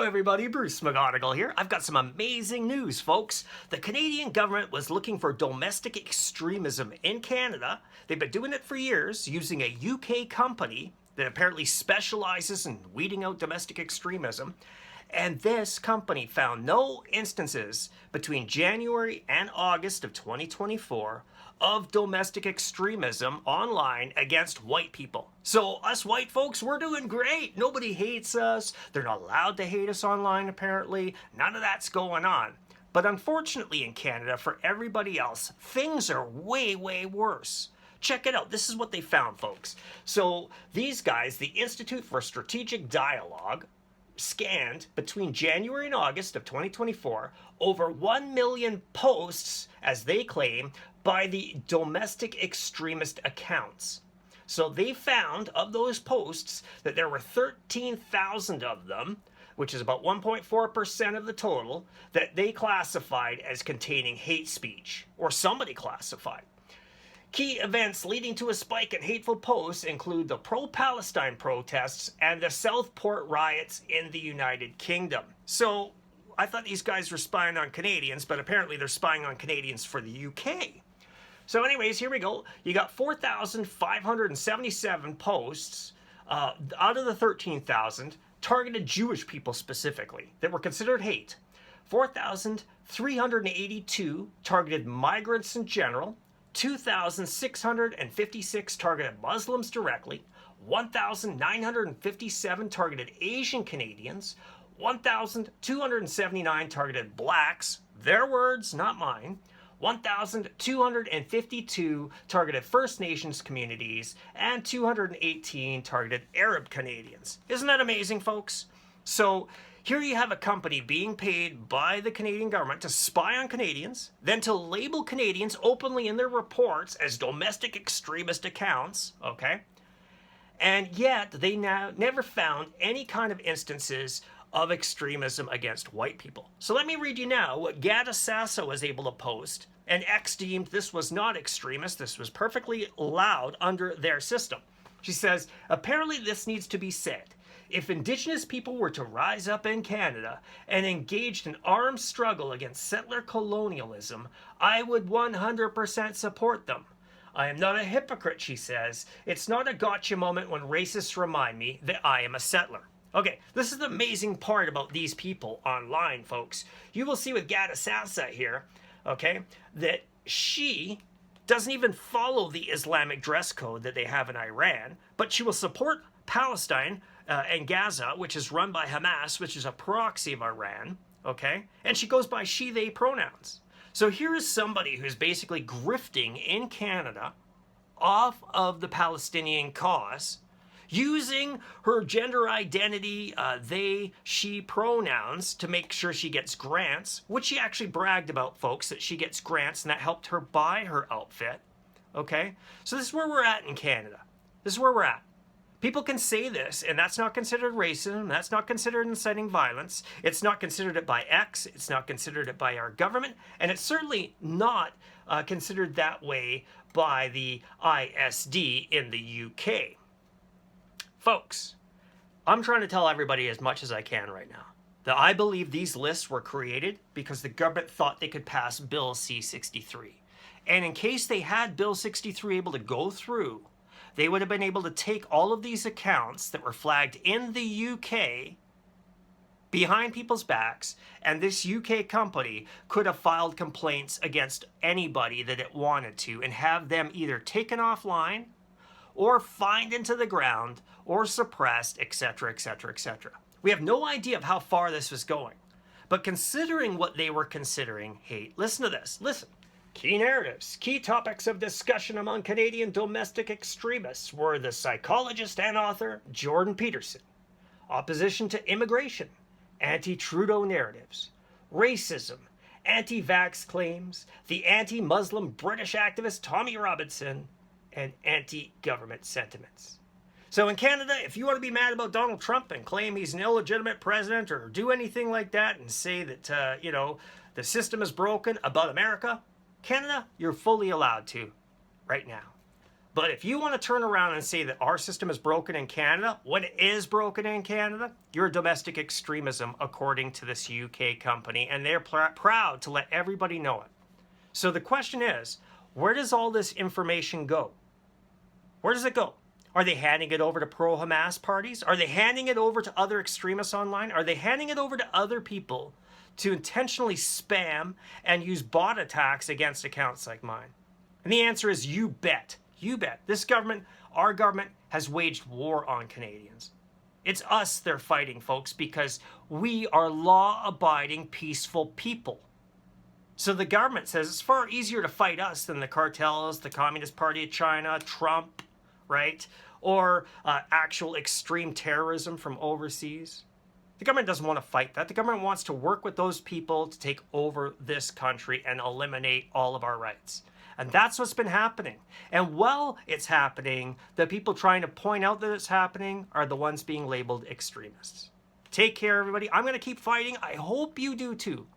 everybody, Bruce McGonigal here. I've got some amazing news, folks. The Canadian government was looking for domestic extremism in Canada. They've been doing it for years using a UK company that apparently specializes in weeding out domestic extremism. And this company found no instances between January and August of 2024 of domestic extremism online against white people. So us white folks, we're doing great. Nobody hates us. They're not allowed to hate us online, apparently. None of that's going on. But unfortunately in Canada, for everybody else, things are way, way worse. Check it out. This is what they found, folks. So these guys, the Institute for Strategic Dialogue, scanned between January and August of 2024 over 1 million posts, as they claim, by the domestic extremist accounts. So they found of those posts that there were 13,000 of them, which is about 1.4% of the total, that they classified as containing hate speech, or somebody classified. Key events leading to a spike in hateful posts include the pro-Palestine protests and the Southport riots in the United Kingdom. So I thought these guys were spying on Canadians, but apparently they're spying on Canadians for the UK. So anyways, here we go. You got 4,577 posts out of the 13,000 targeted Jewish people specifically that were considered hate. 4,382 targeted migrants in general. 2,656 targeted Muslims directly, 1,957 targeted Asian Canadians, 1,279 targeted blacks, their words, not mine, 1,252 targeted First Nations communities, and 218 targeted Arab Canadians. Isn't that amazing, folks? So here you have a company being paid by the Canadian government to spy on Canadians, then to label Canadians openly in their reports as domestic extremist accounts, okay? And yet they now never found any kind of instances of extremism against white people. So let me read you now what Gada Sasso was able to post, and X deemed this was not extremist, this was perfectly allowed under their system. She says, apparently this needs to be said. If Indigenous people were to rise up in Canada and engage in armed struggle against settler colonialism, I would 100% support them. I am not a hypocrite, she says. It's not a gotcha moment when racists remind me that I am a settler. Okay, this is the amazing part about these people online, folks. You will see with Gada Sassa here, okay, that she doesn't even follow the Islamic dress code that they have in Iran, but she will support Palestine and Gaza, which is run by Hamas, which is a proxy of Iran, okay? And she goes by she, they pronouns. So here is somebody who's basically grifting in Canada off of the Palestinian cause, using her gender identity, they, she pronouns to make sure she gets grants, which she actually bragged about, folks, that she gets grants and that helped her buy her outfit, okay? So this is where we're at in Canada. This is where we're at. People can say this, and that's not considered racism, that's not considered inciting violence, it's not considered it by X, it's not considered it by our government, and it's certainly not considered that way by the ISD in the UK. Folks, I'm trying to tell everybody as much as I can right now that I believe these lists were created because the government thought they could pass Bill C-63. And in case they had Bill 63 able to go through, they would have been able to take all of these accounts that were flagged in the UK behind people's backs, and this UK company could have filed complaints against anybody that it wanted to and have them either taken offline or fined into the ground or suppressed, etc., etc., etc. We have no idea of how far this was going. But considering what they were considering hate, listen to this, listen. Key narratives, key topics of discussion among Canadian domestic extremists were the psychologist and author Jordan Peterson, opposition to immigration, anti-Trudeau narratives, racism, anti-vax claims, the anti-Muslim British activist Tommy Robinson, and anti-government sentiments. So in Canada, if you want to be mad about Donald Trump and claim he's an illegitimate president or do anything like that and say that, the system is broken about America, Canada, you're fully allowed to right now. But if you want to turn around and say that our system is broken in Canada, when it is broken in Canada, you're domestic extremism, according to this UK company, and they're proud to let everybody know it. So the question is, where does all this information go? Where does it go? Are they handing it over to pro-Hamas parties? Are they handing it over to other extremists online? Are they handing it over to other people to intentionally spam and use bot attacks against accounts like mine? And the answer is you bet. You bet. This government, our government, has waged war on Canadians. It's us they're fighting, folks, because we are law-abiding, peaceful people. So the government says it's far easier to fight us than the cartels, the Communist Party of China, Trump, right? Or actual extreme terrorism from overseas. The government doesn't want to fight that. The government wants to work with those people to take over this country and eliminate all of our rights. And that's what's been happening. And while it's happening, the people trying to point out that it's happening are the ones being labeled extremists. Take care, everybody. I'm going to keep fighting. I hope you do too.